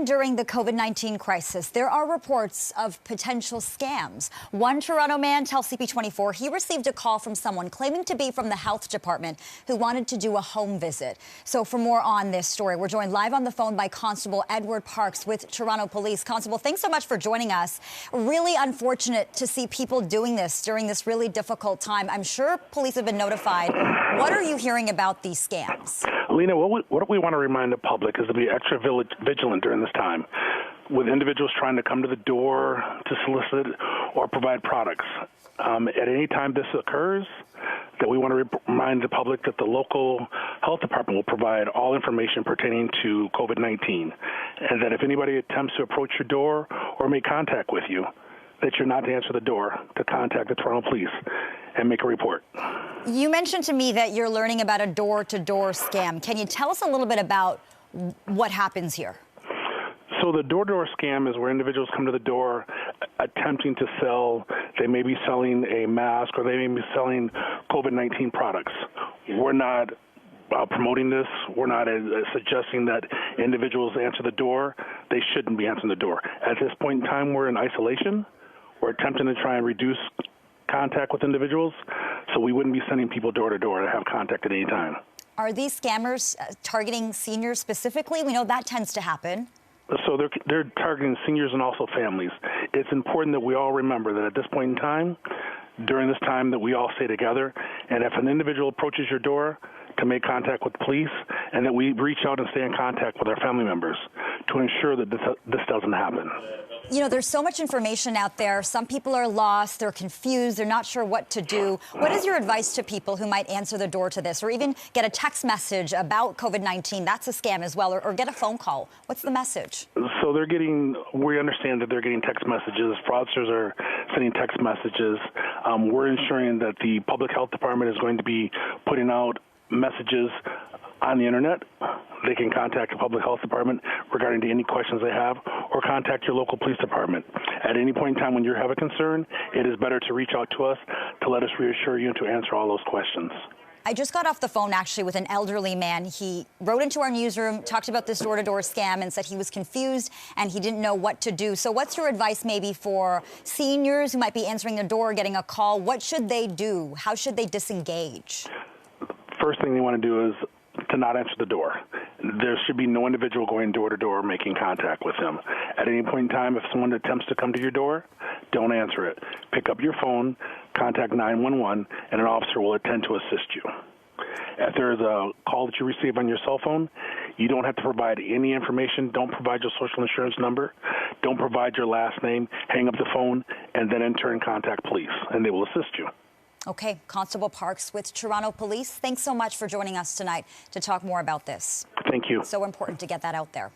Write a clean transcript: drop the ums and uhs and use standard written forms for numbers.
During the COVID-19 crisis, there are reports of potential scams. One Toronto man tells CP24 he received a call from someone claiming to be from the health department who wanted to do a home visit. So for more on this story, we're joined live on the phone by Constable Edward Parks with Toronto Police. Constable, thanks so much for joining us. Really unfortunate to see people doing this during this really difficult time. I'm sure police have been notified. What are you hearing about these scams? Lena, what we want to remind the public is to be extra vigilant during this time with individuals trying to come to the door to solicit or provide products. At any time this occurs, that we want to remind the public that the local health department will provide all information pertaining to COVID-19, and that if anybody attempts to approach your door or make contact with you, that you're not to answer the door, to contact the Toronto Police and make a report. You mentioned to me that you're learning about a door-to-door scam. Can you tell us a little bit about what happens here? So the door-to-door scam is where individuals come to the door attempting to sell. They may be selling a mask or they may be selling COVID-19 products. We're not promoting this. We're not suggesting that individuals answer the door. They shouldn't be answering the door. At this point in time, we're in isolation. We're attempting to try and reduce contact with individuals, so we wouldn't be sending people door to door to have contact at any time. Are these scammers targeting seniors specifically? We know that tends to happen. So they're targeting seniors and also families. It's important that we all remember that at this point in time, during this time, that we all stay together, and if an individual approaches your door, to make contact with the police, and that we reach out and stay in contact with our family members to ensure that this doesn't happen. You know, there's so much information out there. Some people are lost, they're confused, they're not sure what to do. What is your advice to people who might answer the door to this, or even get a text message about COVID-19? That's a scam as well, or get a phone call. What's the message? So we understand that they're getting text messages. Fraudsters are sending text messages. We're ensuring that the public health department is going to be putting out messages on the internet. They can contact the public health department regarding any questions they have, or contact your local police department. At any point in time when you have a concern, it is better to reach out to us to let us reassure you and to answer all those questions. I just got off the phone actually with an elderly man. He wrote into our newsroom, talked about this door-to-door scam, and said he was confused and he didn't know what to do. So what's your advice maybe for seniors who might be answering the door, getting a call? What should they do? How should they disengage? First thing they want to do is to not answer the door. There should be no individual going door to door making contact with them. At any point in time, if someone attempts to come to your door, don't answer it. Pick up your phone, contact 911, and an officer will attend to assist you. If there is a call that you receive on your cell phone, you don't have to provide any information. Don't provide your social insurance number. Don't provide your last name. Hang up the phone, and then in turn contact police, and they will assist you. Okay, Constable Parks with Toronto Police, thanks so much for joining us tonight to talk more about this. Thank you. So important to get that out there.